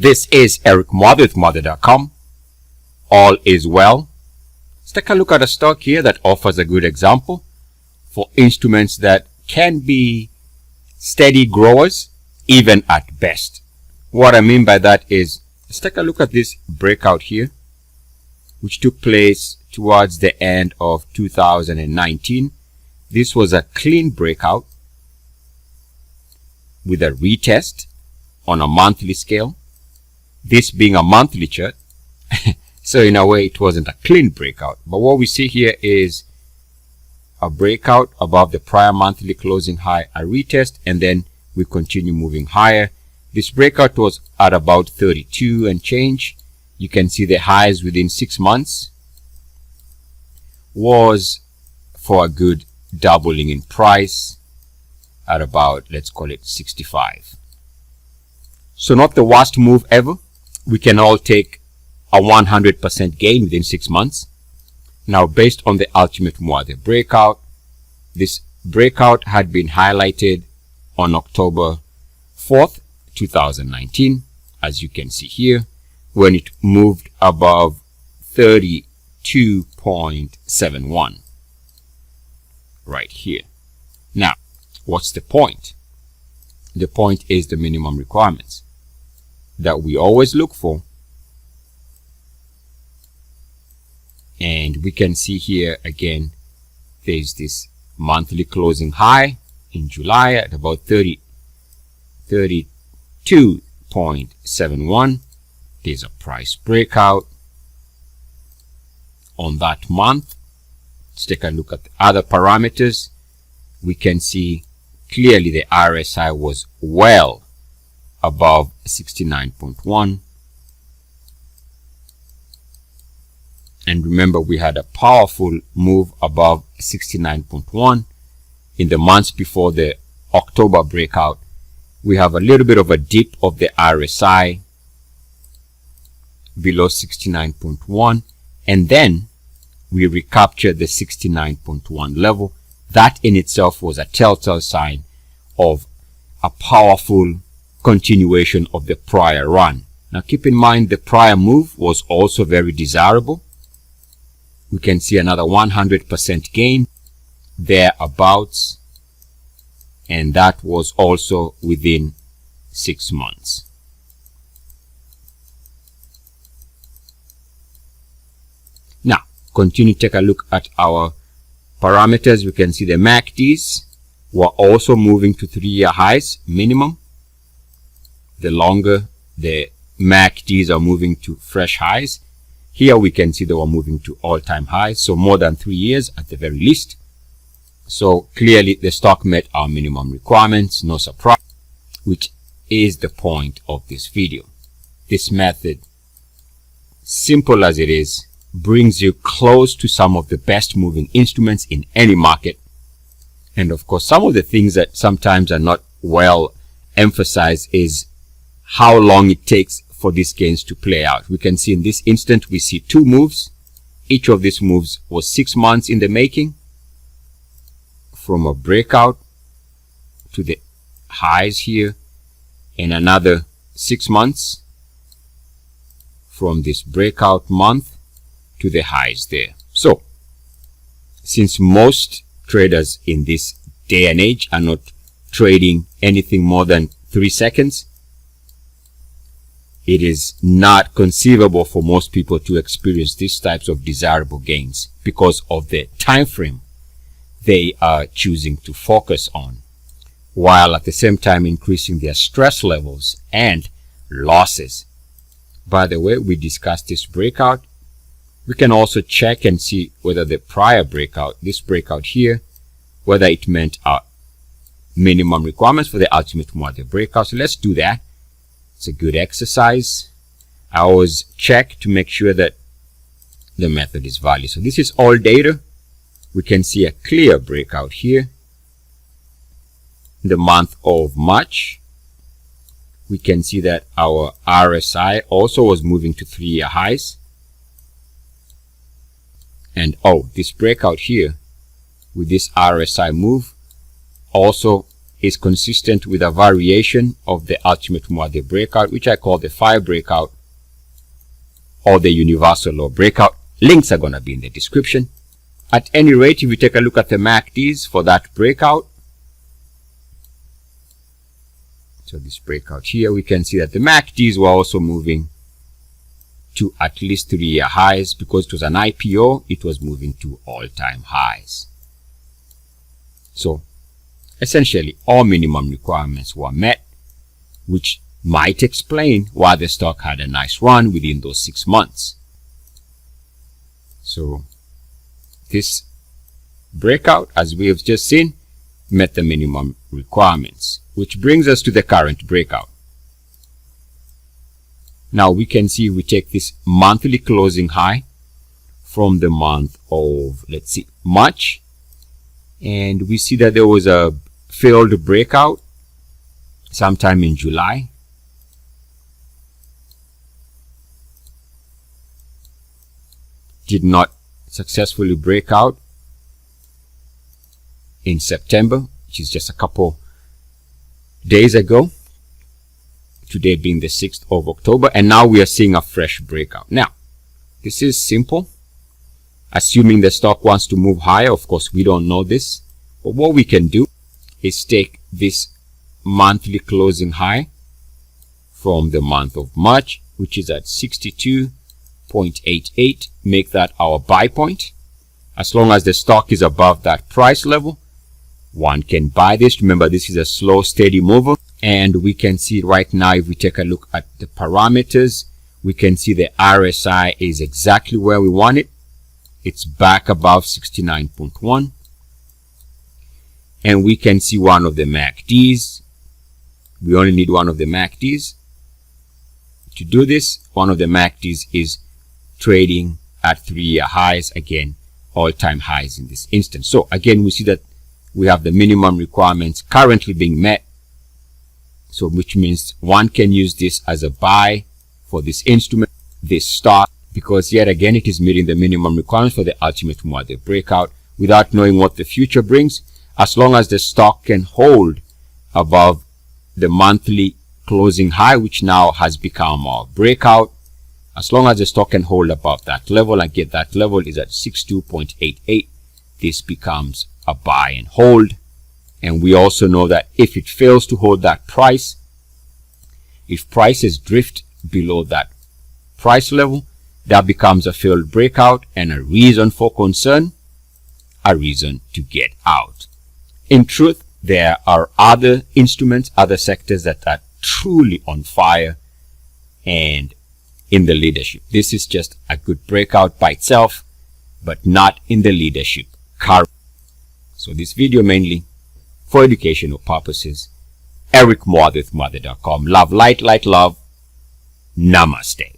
This is Eric Muathe with Muathe.com. All is well. Let's take a look at a stock here that offers a good example for instruments that can be steady growers, even at best. What I mean by that is, let's take a look at this breakout here, which took place towards the end of 2019. This was a clean breakout with a retest on a monthly scale. This being a monthly chart, so in a way it wasn't a clean breakout. But what we see here is a breakout above the prior monthly closing high, a retest, and then we continue moving higher. This breakout was at about 32 and change. You can see the highs within 6 months was for a good doubling in price at about, let's call it 65. So not the worst move ever. We can all take a 100% gain within 6 months. Now, based on the ultimate Muathe breakout, this breakout had been highlighted on October 4th, 2019, as you can see here, when it moved above 32.71 right here. Now, what's the point? The point is the minimum requirements that we always look for. And we can see here again, there's this monthly closing high in July at about 32.71. There's a price breakout on that month. Let's take a look at the other parameters. We can see clearly the RSI was well above 69.1. And remember, we had a powerful move above 69.1 in the months before the October breakout. We have a little bit of a dip of the RSI below 69.1, and then we recaptured the 69.1 level. That in itself was a telltale sign of a powerful continuation of the prior run. Now keep in mind, the prior move was also very desirable. We can see another 100% gain thereabouts, and that was also within 6 months. Now, continue to take a look at our parameters. We can see the MACDs were also moving to 3-year highs minimum. The longer the MACDs are moving to fresh highs. Here we can see they were moving to all-time highs, so more than 3 years at the very least. So clearly the stock met our minimum requirements, no surprise, which is the point of this video. This method, simple as it is, brings you close to some of the best moving instruments in any market. And of course, some of the things that sometimes are not well emphasized is how long it takes for these gains to play out. We can see in this instant, we see 2 moves. Each of these moves was 6 months in the making, from a breakout to the highs here, and another 6 months from this breakout month to the highs there. So, since most traders in this day and age are not trading anything more than 3 seconds, it is not conceivable for most people to experience these types of desirable gains because of the time frame they are choosing to focus on, while at the same time increasing their stress levels and losses. By the way, we discussed this breakout. We can also check and see whether the prior breakout, this breakout here, whether it meant our minimum requirements for the ultimate Muathe breakout. So let's do that. It's a good exercise. I always check to make sure that the method is valid. So this is all data. We can see a clear breakout here in the month of March. We can see that our RSI also was moving to 3-year highs. And this breakout here with this RSI move also is consistent with a variation of the ultimate Muathe breakout, which I call the fire breakout or the universal law breakout. Links are going to be in the description. At any rate, if we take a look at the MACDs for that breakout, so this breakout here, we can see that the MACDs were also moving to at least 3-year highs. Because it was an IPO, it was moving to all-time highs. So essentially, all minimum requirements were met, which might explain why the stock had a nice run within those 6 months. So this breakout, as we have just seen, met the minimum requirements, which brings us to the current breakout. Now we can see, we take this monthly closing high from the month of, let's see, March, and we see that there was a failed breakout sometime in July. Did not successfully break out in September, which is just a couple days ago, today being the 6th of October, and now we are seeing a fresh breakout. Now, this is simple. Assuming the stock wants to move higher, of course, we don't know this, but what we can do is take this monthly closing high from the month of March, which is at 62.88, make that our buy point. As long as the stock is above that price level, one can buy this. Remember, this is a slow, steady mover, and we can see right now, if we take a look at the parameters, we can see the RSI is exactly where we want it. It's back above 69.1, and we can see one of the MACDs. We only need one of the MACDs to do this. One of the MACDs is trading at 3-year highs, again, all-time highs in this instance. So again, we see that we have the minimum requirements currently being met, so which means one can use this as a buy for this instrument, this stock, because yet again it is meeting the minimum requirements for the ultimate Muathe breakout without knowing what the future brings. As long as the stock can hold above the monthly closing high, which now has become our breakout, as long as the stock can hold above that level, and get that level is at 62.88, this becomes a buy and hold. And we also know that if it fails to hold that price, if prices drift below that price level, that becomes a failed breakout and a reason for concern, a reason to get out. In truth, there are other instruments, other sectors that are truly on fire and in the leadership. This is just a good breakout by itself, but not in the leadership currently. So this video mainly for educational purposes. Eric Muathe with Muathe.com. Love, light, love. Namaste.